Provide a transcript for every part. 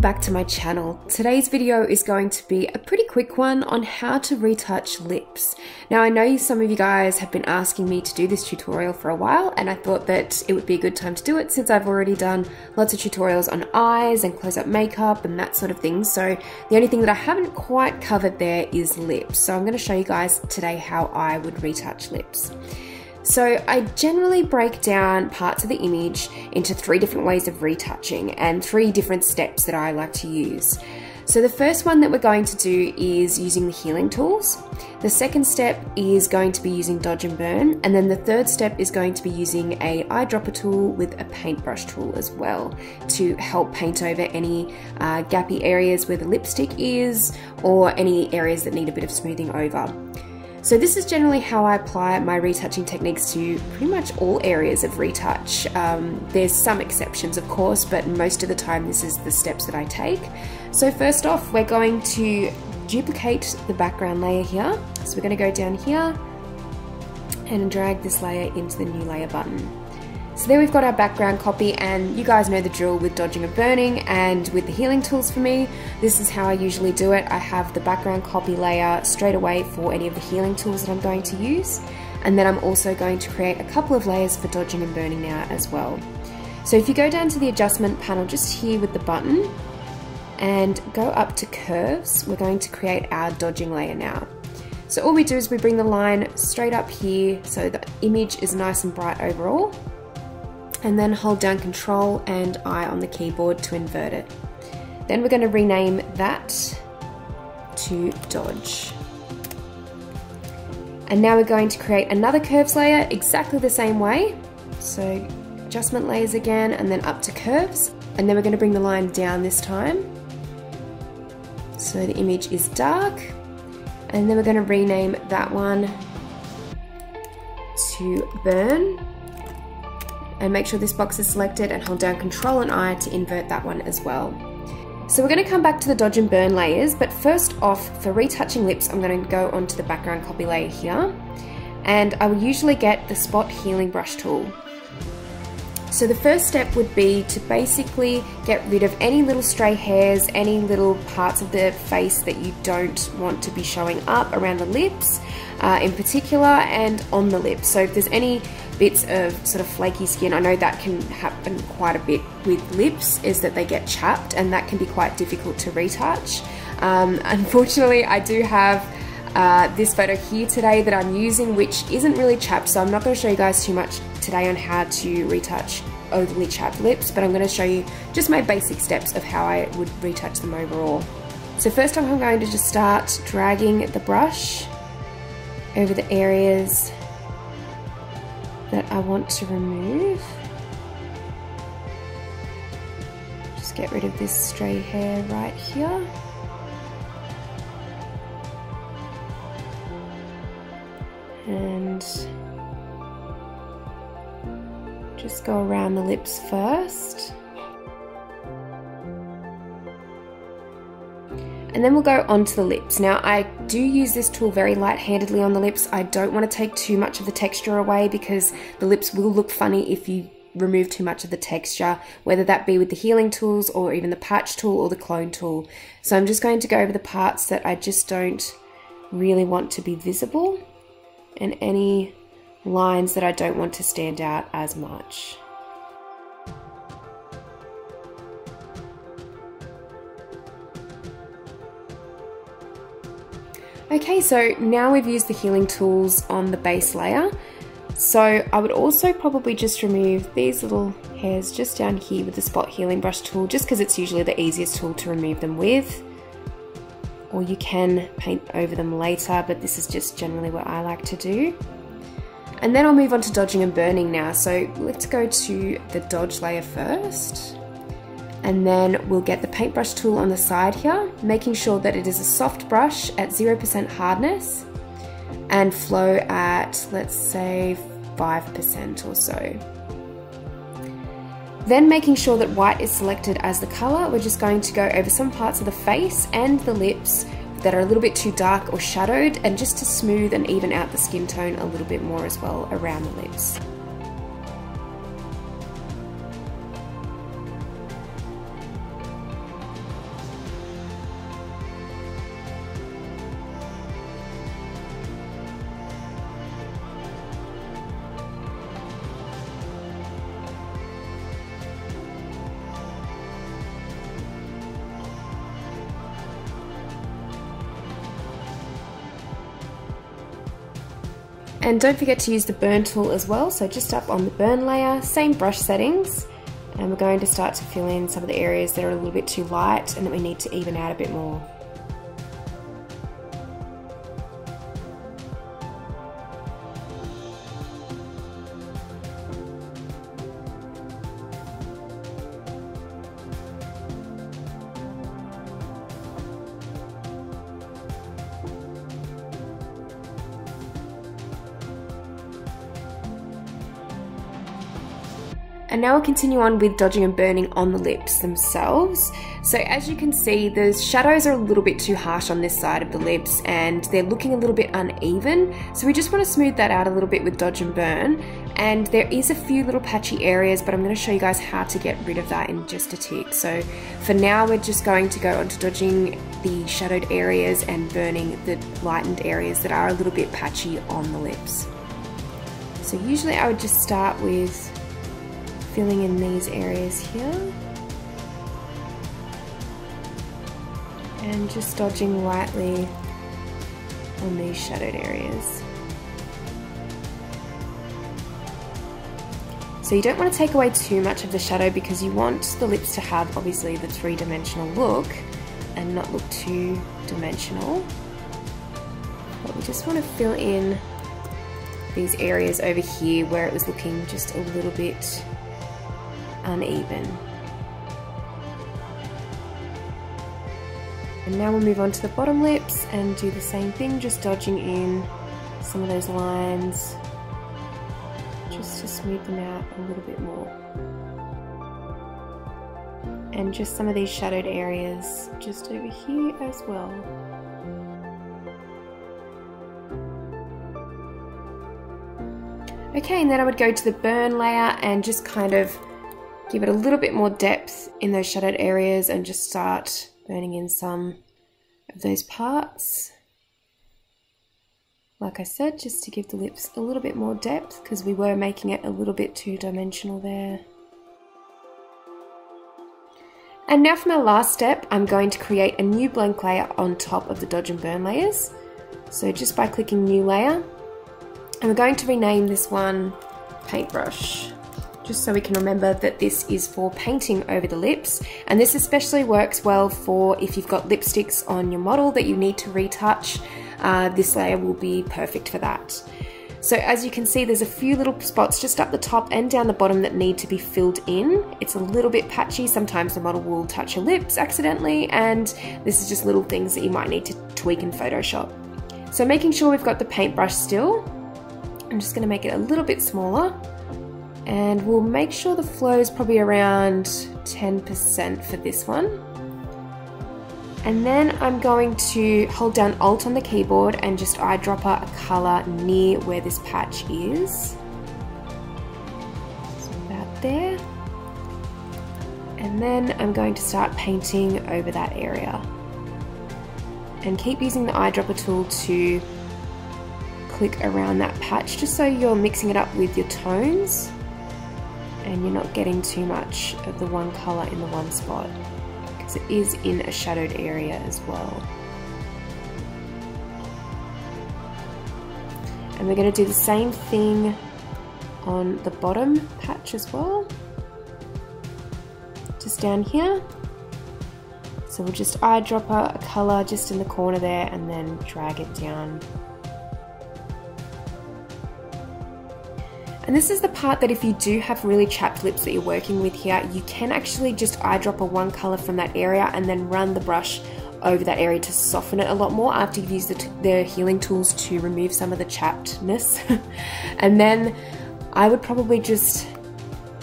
back to my channel. Today's video is going to be a pretty quick one on how to retouch lips. Now I know some of you guys have been asking me to do this tutorial for a while, and I thought that it would be a good time to do it since I've already done lots of tutorials on eyes and close-up makeup and that sort of thing. So the only thing that I haven't quite covered there is lips. So I'm going to show you guys today how I would retouch lips. So I generally break down parts of the image into 3 different ways of retouching and 3 different steps that I like to use. So the first one that we're going to do is using the healing tools. The second step is going to be using dodge and burn, and then the third step is going to be using a eyedropper tool with a paintbrush tool as well to help paint over any gappy areas where the lipstick is or any areas that need a bit of smoothing over. So this is generally how I apply my retouching techniques to pretty much all areas of retouch. There's some exceptions of course, but most of the time this is the steps that I take. So first off, we're going to duplicate the background layer here. So we're going to go down here and drag this layer into the new layer button. So there we've got our background copy, and you guys know the drill with dodging and burning and with the healing tools for me. This is how I usually do it. I have the background copy layer straight away for any of the healing tools that I'm going to use. And then I'm also going to create a couple of layers for dodging and burning now as well. So if you go down to the adjustment panel just here with the button and go up to curves, we're going to create our dodging layer now. So all we do is we bring the line straight up here so the image is nice and bright overall. And then hold down Control and I on the keyboard to invert it. Then we're going to rename that to Dodge. And now we're going to create another curves layer exactly the same way. So adjustment layers again and then up to curves. And then we're going to bring the line down this time so the image is dark. And then we're going to rename that one to Burn. And make sure this box is selected and hold down Control and I to invert that one as well. So we're going to come back to the dodge and burn layers, but first off, for retouching lips, I'm going to go onto the background copy layer here, and I will usually get the spot healing brush tool. So the first step would be to basically get rid of any little stray hairs, any little parts of the face that you don't want to be showing up around the lips in particular and on the lips. So if there's any bits of sort of flaky skin, I know that can happen quite a bit with lips, is that they get chapped, and that can be quite difficult to retouch. Unfortunately, I do have this photo here today that I'm using, which isn't really chapped, so I'm not going to show you guys too much today on how to retouch overly chapped lips, but I'm going to show you just my basic steps of how I would retouch them overall. So first off, I'm going to just start dragging the brush over the areas that I want to remove. Just get rid of this stray hair right here. And just go around the lips first. And then we'll go onto the lips. Now I do use this tool very light-handedly on the lips. I don't want to take too much of the texture away because the lips will look funny if you remove too much of the texture, whether that be with the healing tools or even the patch tool or the clone tool. So I'm just going to go over the parts that I just don't really want to be visible and any lines that I don't want to stand out as much. Okay, so now we've used the healing tools on the base layer. So I would also probably just remove these little hairs just down here with the spot healing brush tool, just because it's usually the easiest tool to remove them with. Or you can paint over them later, but this is just generally what I like to do. And then I'll move on to dodging and burning now. So let's go to the dodge layer first. And then we'll get the paintbrush tool on the side here, making sure that it is a soft brush at 0% hardness and flow at, let's say, 5% or so. Then making sure that white is selected as the color, we're just going to go over some parts of the face and the lips that are a little bit too dark or shadowed, and just to smooth and even out the skin tone a little bit more as well around the lips. And don't forget to use the burn tool as well. So just up on the burn layer, same brush settings. And we're going to start to fill in some of the areas that are a little bit too light and that we need to even out a bit more. And now we'll continue on with dodging and burning on the lips themselves. So as you can see, the shadows are a little bit too harsh on this side of the lips and they're looking a little bit uneven. So we just want to smooth that out a little bit with dodge and burn. And there is a few little patchy areas, but I'm going to show you guys how to get rid of that in just a tick. So for now, we're just going to go on to dodging the shadowed areas and burning the lightened areas that are a little bit patchy on the lips. So usually I would just start with filling in these areas here and just dodging lightly on these shadowed areas. So you don't want to take away too much of the shadow because you want the lips to have obviously the three-dimensional look and not look too dimensional. But we just want to fill in these areas over here where it was looking just a little bit uneven. And now we'll move on to the bottom lips and do the same thing, just dodging in some of those lines just to smooth them out a little bit more. And just some of these shadowed areas just over here as well. Okay, and then I would go to the burn layer and just kind of give it a little bit more depth in those shadowed areas and just start burning in some of those parts. Like I said, just to give the lips a little bit more depth because we were making it a little bit too dimensional there. And now for my last step, I'm going to create a new blank layer on top of the dodge and burn layers. So just by clicking new layer, and we're going to rename this one Paintbrush, just so we can remember that this is for painting over the lips. And this especially works well for if you've got lipsticks on your model that you need to retouch. This layer will be perfect for that. So as you can see, there's a few little spots just up the top and down the bottom that need to be filled in. It's a little bit patchy. Sometimes the model will touch your lips accidentally, and this is just little things that you might need to tweak in Photoshop. So making sure we've got the paintbrush still, I'm just going to make it a little bit smaller. And we'll make sure the flow is probably around 10% for this one. And then I'm going to hold down Alt on the keyboard and just eyedropper a colour near where this patch is. So about there. And then I'm going to start painting over that area. And keep using the eyedropper tool to click around that patch just so you're mixing it up with your tones and you're not getting too much of the one colour in the one spot, because it is in a shadowed area as well. And we're going to do the same thing on the bottom patch as well, just down here. So we'll just eyedropper a colour just in the corner there and then drag it down. And this is the part that if you do have really chapped lips that you're working with here, you can actually just eyedropper one colour from that area and then run the brush over that area to soften it a lot more after you've used the healing tools to remove some of the chappedness. And then I would probably just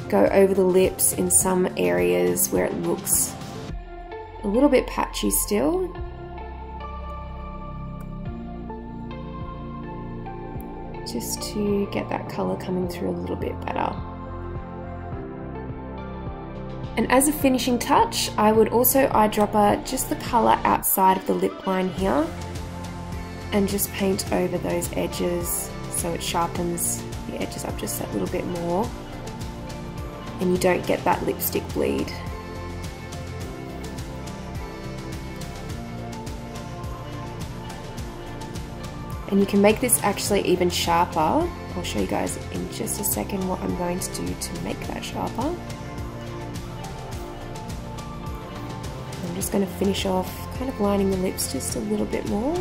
go over the lips in some areas where it looks a little bit patchy still. Just to get that colour coming through a little bit better. And as a finishing touch, I would also eyedropper just the colour outside of the lip line here and just paint over those edges so it sharpens the edges up just that little bit more and you don't get that lipstick bleed. And you can make this actually even sharper. I'll show you guys in just a second what I'm going to do to make that sharper. I'm just going to finish off kind of lining the lips just a little bit more.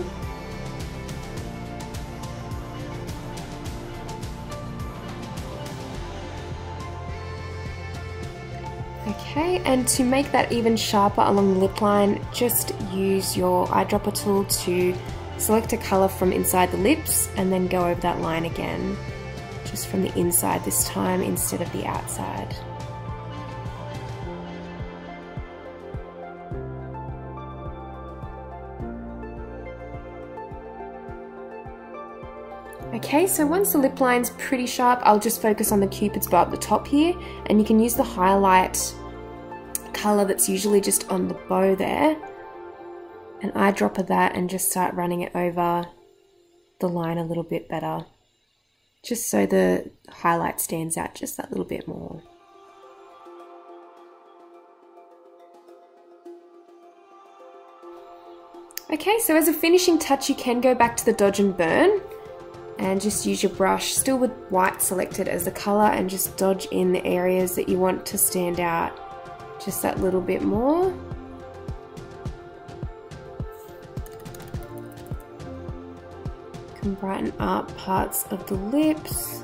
Okay, and to make that even sharper along the lip line, just use your eyedropper tool to select a colour from inside the lips and then go over that line again, just from the inside this time instead of the outside. Okay, so once the lip line's pretty sharp, I'll just focus on the Cupid's bow at the top here, and you can use the highlight colour that's usually just on the bow there, and eyedropper that and just start running it over the line a little bit better, just so the highlight stands out just that little bit more. Okay, so as a finishing touch, you can go back to the dodge and burn and just use your brush, still with white selected as the colour, and just dodge in the areas that you want to stand out just that little bit more. Can brighten up parts of the lips.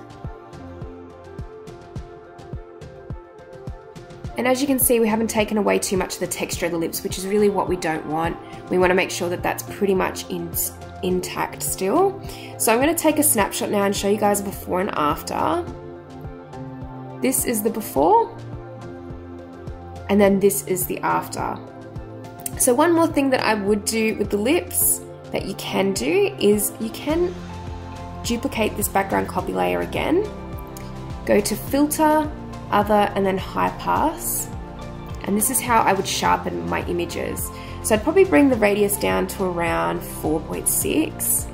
And as you can see, we haven't taken away too much of the texture of the lips, which is really what we don't want. We want to make sure that that's pretty much intact still. So I'm going to take a snapshot now and show you guys a before and after. This is the before, and then this is the after. So one more thing that I would do with the lips that you can do is you can duplicate this background copy layer again, go to filter, other, and then high pass, and this is how I would sharpen my images. So I'd probably bring the radius down to around 4.6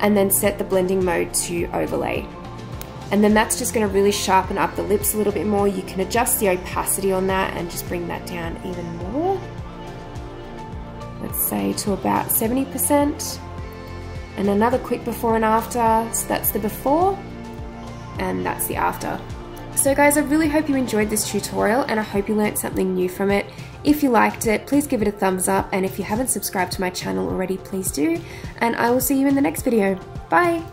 and then set the blending mode to overlay. And then that's just going to really sharpen up the lips a little bit more. You can adjust the opacity on that and just bring that down even more. Let's say to about 70%. And another quick before and after. So that's the before and that's the after. So guys, I really hope you enjoyed this tutorial and I hope you learned something new from it. If you liked it, please give it a thumbs up, and if you haven't subscribed to my channel already, please do, and I will see you in the next video. Bye!